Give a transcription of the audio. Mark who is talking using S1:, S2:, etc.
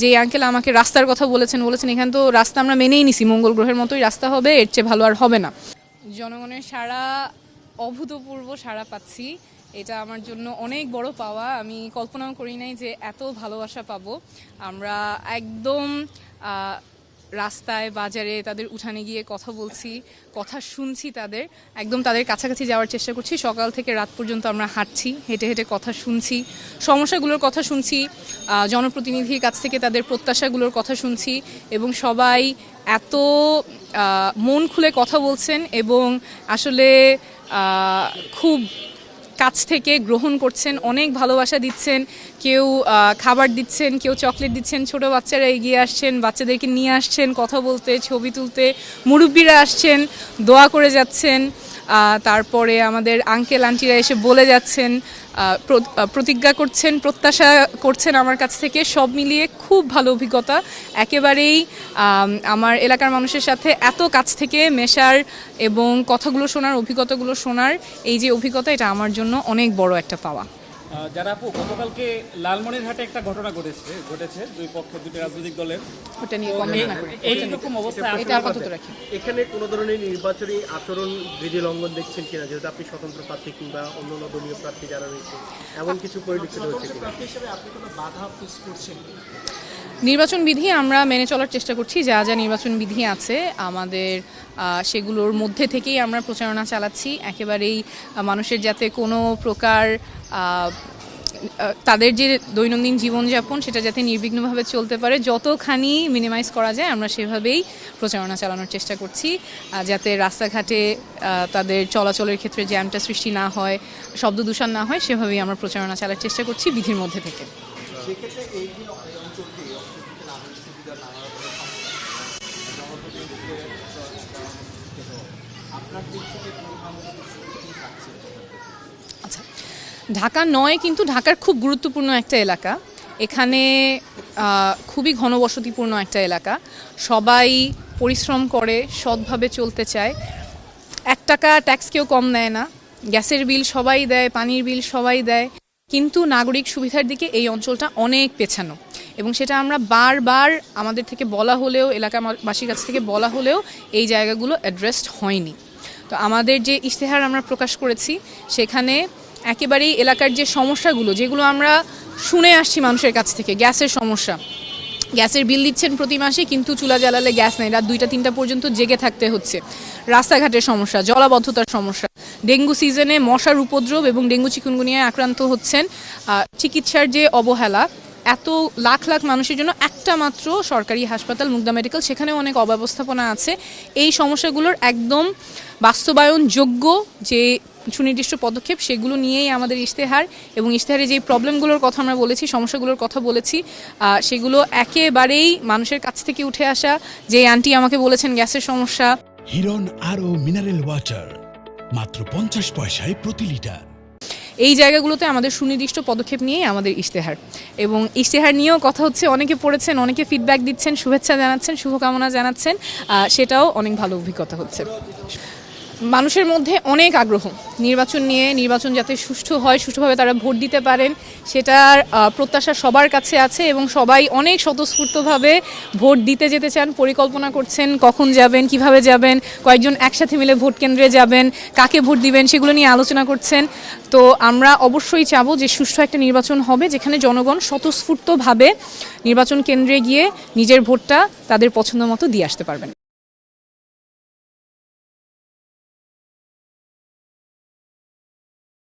S1: যে আঙ্কেল আমাকে রাস্তার কথা বলেছেন এখানে তো রাস্তা আমরা মেনেই নিছি, মঙ্গল গ্রহের মতোই রাস্তা হবে, এর চেয়ে ভালো আর হবে না। জনগণের সাড়া অভূতপূর্ব সাড়া পাচ্ছি, এটা আমার জন্য অনেক বড় পাওয়া। আমি কল্পনাও করি নাই যে এত ভালোবাসা পাবো। আমরা একদম রাস্তায় বাজারে তাদের উঠানে গিয়ে কথা বলছি, কথা শুনছি, একদম তাদের কাছাকাছি যাওয়ার চেষ্টা করছি। সকাল থেকে রাত পর্যন্ত আমরা হাঁটছি, হেঁটে হেঁটে কথা শুনছি, সমস্যাগুলোর কথা শুনছি, জনপ্রতিনিধির কাছ থেকে তাদের প্রত্যাশাগুলোর কথা শুনছি, এবং সবাই এত মন খুলে কথা বলছেন এবং আসলে খুব কাছ থেকে গ্রহণ করছেন, অনেক ভালোবাসা দিচ্ছেন। কেউ খাবার দিচ্ছেন, কেউ চকলেট দিচ্ছেন, ছোট বাচ্চারা এগিয়ে আসছেন, বাচ্চাদেরকে নিয়ে আসছেন কথা বলতে, ছবি তুলতে, মুরব্বীরা আসছেন, দোয়া করে যাচ্ছেন। তারপরে আমাদের আঙ্কেল আন্টিরা এসে বলে যাচ্ছেন, প্রতিজ্ঞা করছেন, প্রত্যাশা করছেন আমার কাছ থেকে। সব মিলিয়ে খুব ভালো অভিজ্ঞতা। একেবারেই আমার এলাকার মানুষের সাথে এত কাছ থেকে মেশার এবং কথাগুলো শোনার, অভিজ্ঞতাগুলো শোনার এই যে অভিজ্ঞতা, এটা আমার জন্য অনেক বড় একটা পাওয়া।
S2: যারা আপু, গতকালকে লালমনিরহাটে একটা ঘটনা ঘটেছে দুই পক্ষের, দুটি রাজনৈতিক দলের,
S1: ওটা নিয়ে কমেন্ট না করি,
S2: এইরকম অবস্থা
S1: এটা আপাতত রাখি।
S3: এখানে কোনো ধরনের নির্বাচনী আচরণ বিধি লঙ্ঘন দেখছেন কিনা, যেহেতু আপনি স্বতন্ত্র প্রার্থী কিংবা অন্যান্য দলীয় প্রার্থী যারা রয়েছে, এমন কিছু পরিলক্ষিত হচ্ছে কিনা?
S4: আপনি কোনো বাধা ফেস করছেন?
S1: নির্বাচন বিধি আমরা মেনে চলার চেষ্টা করছি। যা যা নির্বাচন বিধি আছে আমাদের সেগুলোর মধ্যে থেকেই আমরা প্রচারণা চালাচ্ছি। একেবারেই মানুষের যাতে কোনো প্রকার তাদের যে দৈনন্দিন জীবনযাপন সেটা যাতে নির্বিঘ্নভাবে চলতে পারে, যতখানি মিনিমাইজ করা যায় আমরা সেভাবেই প্রচারণা চালানোর চেষ্টা করছি, যাতে রাস্তাঘাটে তাদের চলাচলের ক্ষেত্রে জ্যামটা সৃষ্টি না হয়, শব্দ দূষণ না হয়, সেভাবেই আমরা প্রচারণা চালার চেষ্টা করছি বিধির মধ্যে থেকে। আচ্ছা, ঢাকা নয়, কিন্তু ঢাকার খুব গুরুত্বপূর্ণ একটা এলাকা। এখানে খুবই ঘনবসতিপূর্ণ একটা এলাকা। সবাই পরিশ্রম করে, সৎভাবে চলতে চায়। 1 টাকা ট্যাক্স কেউ কম নেয় না। গ্যাসের বিল সবাই দেয়, পানির বিল সবাই দেয়, কিন্তু নাগরিক সুবিধার দিকে এই অঞ্চলটা অনেক পেছানো, এবং সেটা আমরা বারবার আমাদের থেকে বলা হলেও, এলাকাবাসীর কাছ থেকে বলা হলেও এই জায়গাগুলো অ্যাড্রেসড হয়নি। তো আমাদের যে ইশতেহার আমরা প্রকাশ করেছি সেখানে একেবারেই এলাকার যে সমস্যাগুলো, যেগুলো আমরা শুনে আসছি মানুষের কাছ থেকে, গ্যাসের সমস্যা, গ্যাসের বিল দিচ্ছেন প্রতি মাসে কিন্তু চুলা জ্বালালে গ্যাস নেই, রাত 2টা-3টা পর্যন্ত জেগে থাকতে হচ্ছে, রাস্তাঘাটের সমস্যা, জলাবদ্ধতার সমস্যা, ডেঙ্গু সিজনে মশার উপদ্রব এবং ডেঙ্গু চিকুনগুনিয়ায় আক্রান্ত হচ্ছেন, চিকিৎসার যে অবহেলা, এত লাখ লাখ মানুষের জন্য একটা মাত্র সরকারি হাসপাতাল মুগদা মেডিকেল, সেখানেও অনেক অব্যবস্থাপনা আছে। এই সমস্যাগুলোর একদম বাস্তবায়নযোগ্য যে সুনির্দিষ্ট পদক্ষেপ, সেগুলো নিয়েই আমাদের ইশতেহার, এবং ইশতেহারে যে প্রবলেমগুলোর কথা আমরা বলেছি, সমস্যাগুলোর কথা বলেছি, সেগুলো একেবারেই মানুষের কাছ থেকে উঠে আসা। যে আন্টি আমাকে বলেছেন গ্যাসের সমস্যা,
S5: হিরন আরও মিনারেল ওয়াটার মাত্র 50 পয়সায় প্রতি লিটার।
S1: এই জায়গাগুলোতে আমাদের সুনির্দিষ্ট পদক্ষেপ নিয়েই আমাদের ইশতেহার, এবং ইশতেহার নিয়েও কথা হচ্ছে। অনেকে পড়েছেন, অনেকে ফিডব্যাক দিচ্ছেন, শুভেচ্ছা জানাচ্ছেন, শুভকামনা জানাচ্ছেন, সেটাও অনেক ভালো অভিজ্ঞতা হচ্ছে। মানুষের মধ্যে অনেক আগ্রহ নির্বাচন নিয়ে, নির্বাচন যাতে সুষ্ঠু হয়, সুষ্ঠুভাবে তারা ভোট দিতে পারেন, সেটার প্রত্যাশা সবার কাছে আছে, এবং সবাই অনেক স্বতঃস্ফূর্তভাবে ভোট দিতে যেতে চান, পরিকল্পনা করছেন কখন যাবেন, কিভাবে যাবেন, কয়েকজন একসাথে মিলে ভোট কেন্দ্রে যাবেন, কাকে ভোট দিবেন, সেগুলো নিয়ে আলোচনা করছেন। তো আমরা অবশ্যই চাবো যে সুষ্ঠু একটা নির্বাচন হবে, যেখানে জনগণ স্বতঃস্ফূর্তভাবে নির্বাচন কেন্দ্রে গিয়ে নিজের ভোটটা তাদের পছন্দ মতো দিয়ে আসতে পারবেন।